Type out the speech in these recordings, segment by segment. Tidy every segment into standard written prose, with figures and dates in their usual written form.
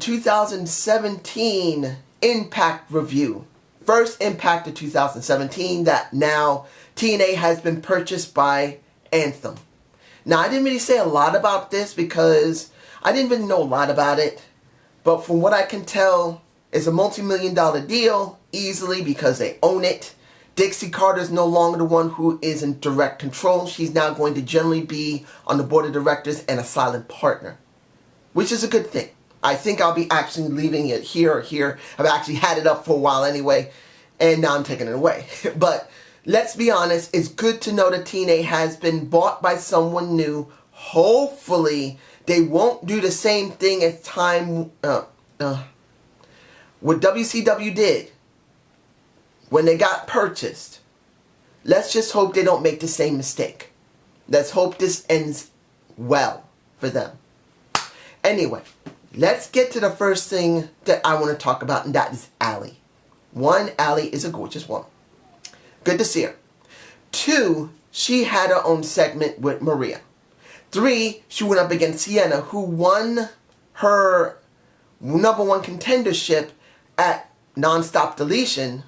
2017 Impact review. First Impact of 2017 that now TNA has been purchased by Anthem. Now, I didn't really say a lot about this because I didn't really know a lot about it. But from what I can tell, it's a multi-million-dollar deal easily because they own it. Dixie Carter is no longer the one who is in direct control. She's now going to generally be on the board of directors and a silent partner, which is a good thing. I think I'll be actually leaving it here or here. I've actually had it up for a while anyway, and now I'm taking it away. But let's be honest, it's good to know that TNA has been bought by someone new. Hopefully, they won't do the same thing as what WCW did when they got purchased. Let's just hope they don't make the same mistake. Let's hope this ends well for them. Anyway, let's get to the first thing that I want to talk about, and that is Allie. One, Allie is a gorgeous woman. Good to see her. Two, she had her own segment with Maria. Three, she went up against Sienna, who won her #1 contendership at Non-Stop Deletion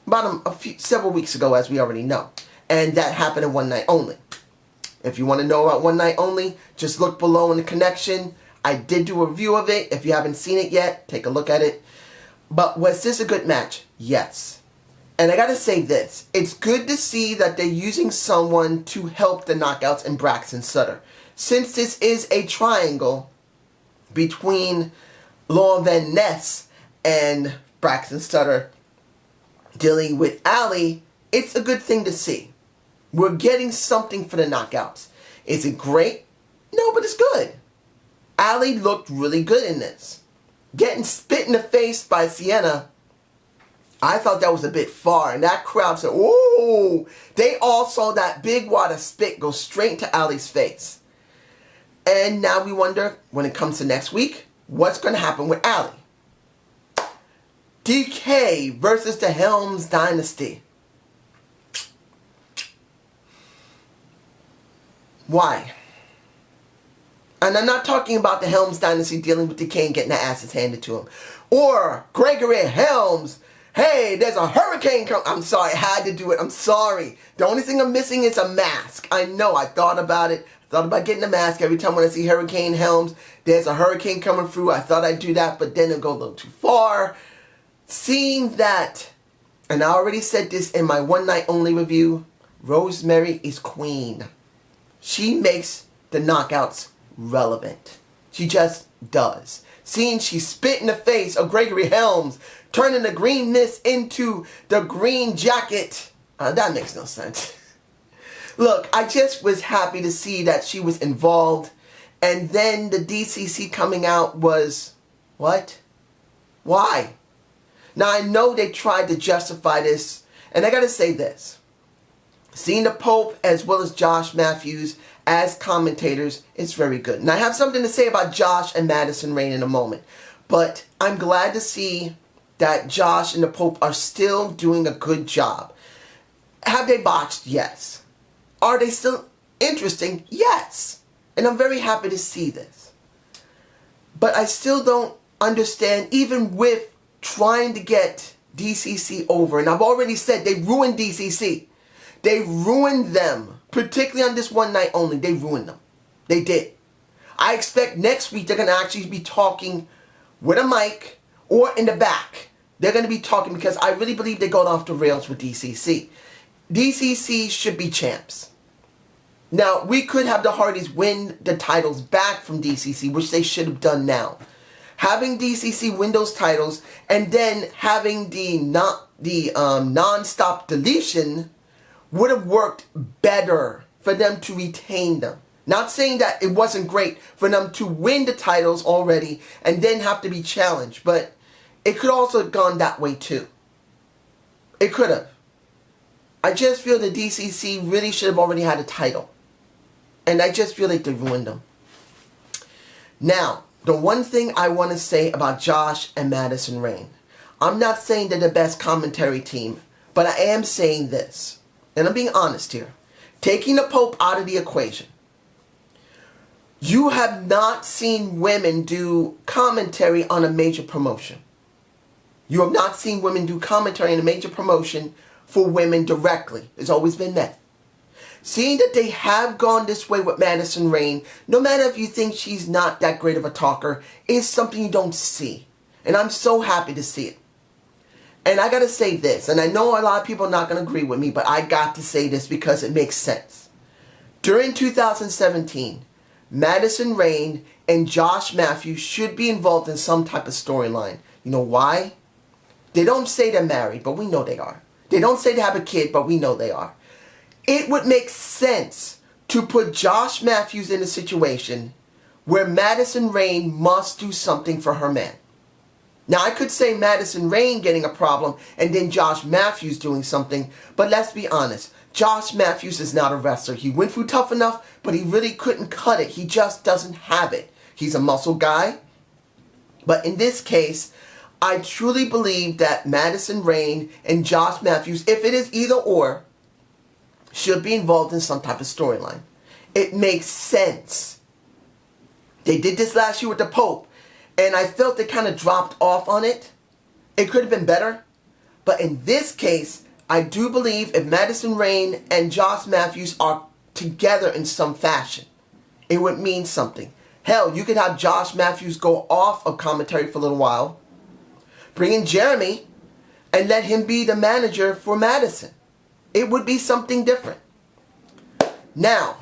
about several weeks ago, as we already know. And that happened in One Night Only. If you want to know about One Night Only, just look below in the connection. I did do a review of it. If you haven't seen it yet, take a look at it. But was this a good match? Yes. And I gotta say this. It's good to see that they're using someone to help the Knockouts and Braxton Sutter. Since this is a triangle between Laura Van Ness and Braxton Sutter dealing with Allie, it's a good thing to see. We're getting something for the Knockouts. Is it great? No, but it's good. Allie looked really good in this. Getting spit in the face by Sienna, I thought that was a bit far. And that crowd said, "Ooh!" They all saw that big wad of spit go straight into Allie's face. And now we wonder, when it comes to next week, what's going to happen with Allie? DK versus the Helms Dynasty. Why? And I'm not talking about the Helms Dynasty dealing with DK and getting their asses handed to him. Or Gregory Helms. Hey, there's a hurricane coming. I'm sorry, I had to do it. I'm sorry. The only thing I'm missing is a mask. I know, I thought about it. I thought about getting a mask every time when I see Hurricane Helms. There's a hurricane coming through. I thought I'd do that, but then it'll go a little too far. Seeing that, and I already said this in my One Night Only review, Rosemary is queen. She makes the Knockouts relevant. She just does. Seeing she spit in the face of Gregory Helms, turning the greenness into the green jacket. That makes no sense. Look, I just was happy to see that she was involved. And then the DCC coming out was, what? Why? Now, I know they tried to justify this. And I got to say this. Seeing the Pope as well as Josh Matthews as commentators is very good. And I have something to say about Josh and Madison Rayne in a moment. But I'm glad to see that Josh and the Pope are still doing a good job. Have they botched? Yes. Are they still interesting? Yes. And I'm very happy to see this. But I still don't understand, even with trying to get DCC over, and I've already said they ruined DCC. They ruined them, particularly on this One Night Only. They ruined them. They did. I expect next week they're going to actually be talking with a mic or in the back. They're going to be talking because I really believe they're going off the rails with DCC. DCC should be champs. Now, we could have the Hardys win the titles back from DCC, which they should have done now. Having DCC win those titles and then having the non-stop deletion would have worked better for them to retain them. Not saying that it wasn't great for them to win the titles already and then have to be challenged, but it could also have gone that way too. It could have. I just feel the DCC really should have already had a title. And I just feel like they ruined them. Now, the one thing I want to say about Josh and Madison Rayne. I'm not saying they're the best commentary team, but I am saying this. And I'm being honest here. Taking the Pope out of the equation. You have not seen women do commentary on a major promotion. You have not seen women do commentary on a major promotion for women directly. It's always been men. Seeing that they have gone this way with Madison Rayne, no matter if you think she's not that great of a talker, is something you don't see. And I'm so happy to see it. And I gotta say this, and I know a lot of people are not gonna agree with me, but I got to say this because it makes sense. During 2017, Madison Rayne and Josh Matthews should be involved in some type of storyline. You know why? They don't say they're married, but we know they are. They don't say they have a kid, but we know they are. It would make sense to put Josh Matthews in a situation where Madison Rayne must do something for her man. Now, I could say Madison Rayne getting a problem and then Josh Matthews doing something, but let's be honest. Josh Matthews is not a wrestler. He went through tough enough, but he really couldn't cut it. He just doesn't have it. He's a muscle guy. But in this case, I truly believe that Madison Rayne and Josh Matthews, if it is either or, should be involved in some type of storyline. It makes sense. They did this last year with the Pope, and I felt they kind of dropped off on it. It could have been better. But in this case, I do believe if Madison Rayne and Josh Matthews are together in some fashion, it would mean something. Hell, you could have Josh Matthews go off of commentary for a little while, bring in Jeremy, and let him be the manager for Madison. It would be something different. Now,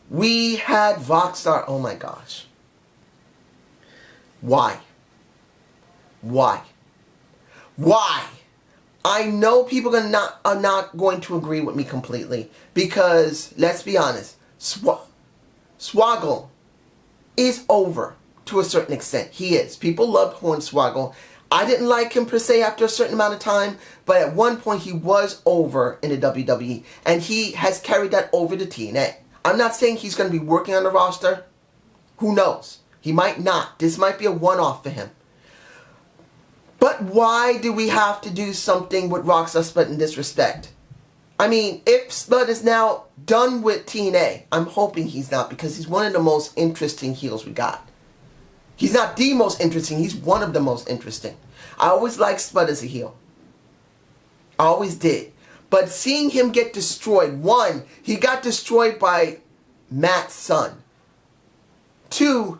we had Rockstar. Oh my gosh. Why? Why? Why? I know people are not going to agree with me completely because, let's be honest, Swoggle is over to a certain extent. He is. People loved Hornswoggle. I didn't like him per se after a certain amount of time, but at one point he was over in the WWE, and he has carried that over to TNA. I'm not saying he's going to be working on the roster. Who knows? He might not. This might be a one-off for him. But why do we have to do something with Rockstar Spud in this respect? I mean, if Spud is now done with TNA, I'm hoping he's not, because he's one of the most interesting heels we got. He's not the most interesting, he's one of the most interesting. I always liked Spud as a heel. I always did. But seeing him get destroyed, one, he got destroyed by Matt's son. Two,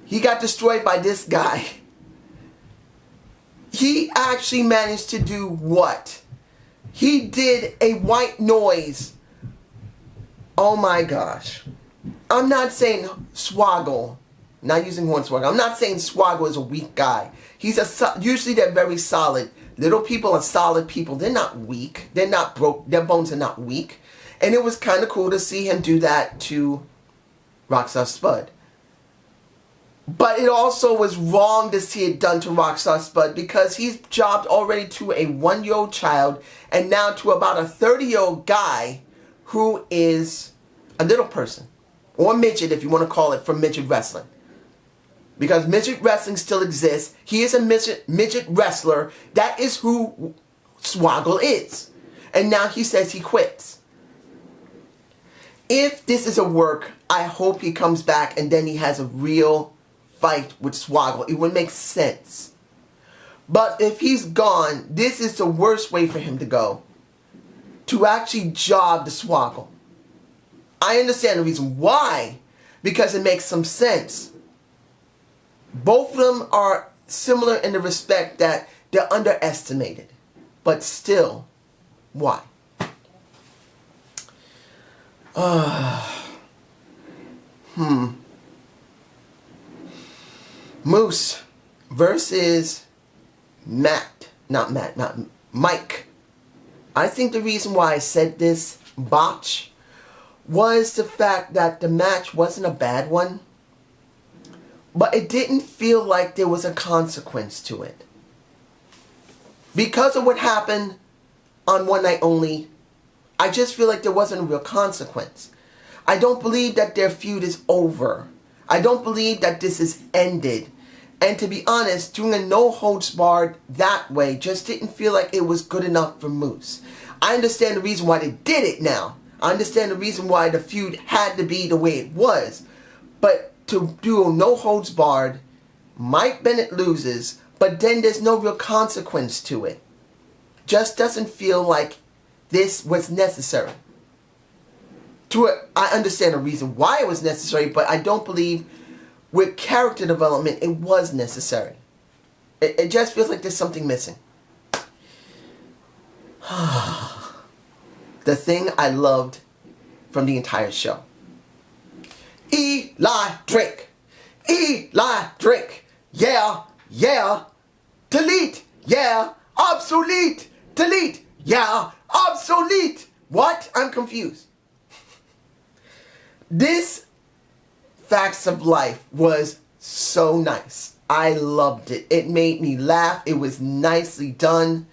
he got destroyed by this guy. He actually managed to do what? He did a white noise. Oh my gosh. I'm not saying Swoggle, not using Hornswoggle. I'm not saying Swoggle is a weak guy. He's usually they're very solid. Little people are solid people. They're not weak. They're not broke. Their bones are not weak. And it was kind of cool to see him do that to Rockstar Spud. But it also was wrong to see it done to Rockstar Spud because he's jobbed already to a 1-year-old child and now to about a 30-year-old guy who is a little person. Or midget, if you want to call it, for midget wrestling. Because midget wrestling still exists. He is a midget wrestler. That is who Swoggle is. And now he says he quits. If this is a work, I hope he comes back and then he has a real fight with Swoggle. It would make sense. But if he's gone, this is the worst way for him to go. To actually job the Swoggle. I understand the reason why. Because it makes some sense. Both of them are similar in the respect that they're underestimated. But still, why? Moose versus Mike. I think the reason why I said this botch was the fact that the match wasn't a bad one, but it didn't feel like there was a consequence to it. Because of what happened on One Night Only, I just feel like there wasn't a real consequence. I don't believe that their feud is over. I don't believe that this is ended. And to be honest, doing a no-holds-barred that way just didn't feel like it was good enough for Moose. I understand the reason why they did it now. I understand the reason why the feud had to be the way it was. But to do a no holds barred, Mike Bennett loses, but then there's no real consequence to it. Just doesn't feel like this was necessary. I understand the reason why it was necessary, but I don't believe with character development it was necessary. It just feels like there's something missing. The thing I loved from the entire show. Eli Drake. Eli Drake. Yeah, yeah. Delete. Yeah. Obsolete. Delete. Yeah. Obsolete. What? I'm confused. This Facts of Life was so nice. I loved it. It made me laugh. It was nicely done.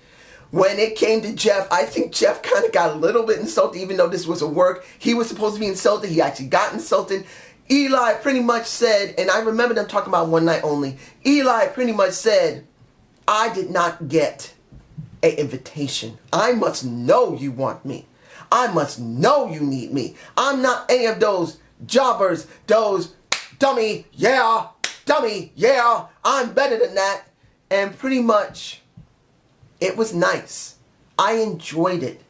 When it came to Jeff, I think Jeff kind of got a little bit insulted, even though this was a work. He was supposed to be insulted. He actually got insulted. Eli pretty much said, and I remember them talking about One Night Only. Eli pretty much said, I did not get an invitation. I must know you want me. I must know you need me. I'm not any of those jobbers, those dummy, yeah, I'm better than that. And pretty much, it was nice. I enjoyed it.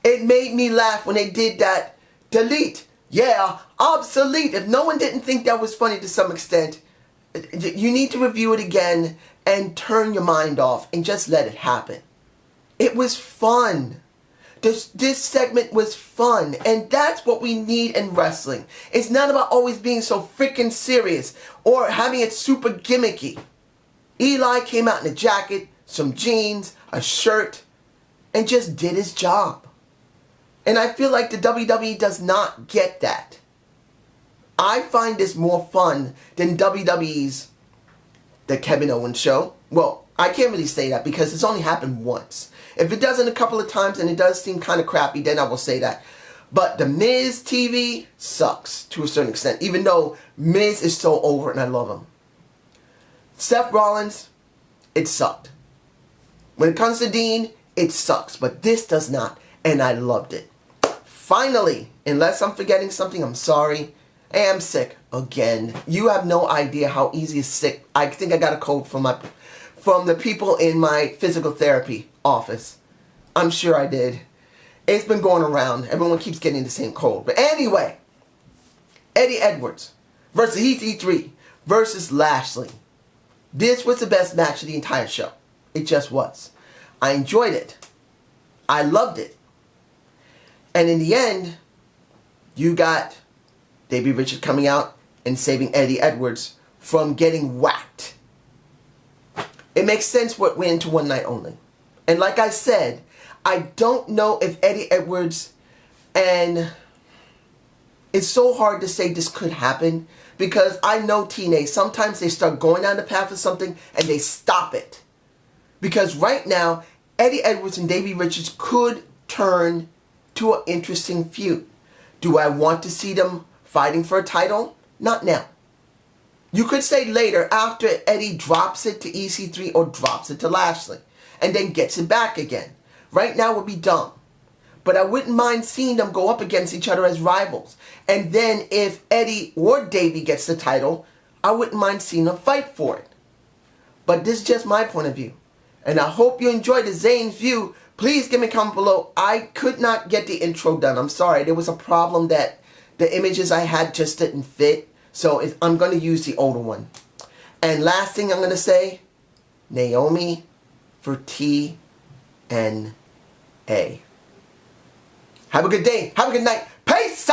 It made me laugh when they did that. Delete, yeah, obsolete. If no one didn't think that was funny to some extent, you need to review it again and turn your mind off and just let it happen. It was fun. This segment was fun, and that's what we need in wrestling. It's not about always being so freaking serious or having it super gimmicky. Eli came out in a jacket, some jeans, a shirt, and just did his job. And I feel like the WWE does not get that. I find this more fun than WWE's The Kevin Owens Show. Well, I can't really say that because it's only happened once. If it doesn't a couple of times and it does seem kind of crappy, then I will say that. But the Miz TV sucks to a certain extent, even though Miz is so over and I love him. Seth Rollins, it sucked. When it comes to Dean, it sucks. But this does not, and I loved it. Finally, unless I'm forgetting something, I'm sorry. I am sick again. You have no idea how easy it's sick. I think I got a cold from the people in my physical therapy office. I'm sure I did. It's been going around. Everyone keeps getting the same cold. But anyway, Eddie Edwards versus EC3 versus Lashley. This was the best match of the entire show. It just was. I enjoyed it. I loved it. And in the end, you got Davey Richards coming out and saving Eddie Edwards from getting whacked. It makes sense what went into One Night Only. And like I said, I don't know if Eddie Edwards, and it's so hard to say this could happen because I know TNA, sometimes they start going down the path of something and they stop it. Because right now, Eddie Edwards and Davey Richards could turn to an interesting feud. Do I want to see them fighting for a title? Not now. You could say later after Eddie drops it to EC3 or drops it to Lashley and then gets it back again. Right now would be dumb. But I wouldn't mind seeing them go up against each other as rivals. And then if Eddie or Davey gets the title, I wouldn't mind seeing them fight for it. But this is just my point of view. And I hope you enjoyed the Zane's view. Please give me a comment below. I could not get the intro done. I'm sorry. There was a problem that the images I had just didn't fit. So I'm going to use the older one. And last thing I'm going to say, Naomi for TNA. Have a good day. Have a good night. Peace.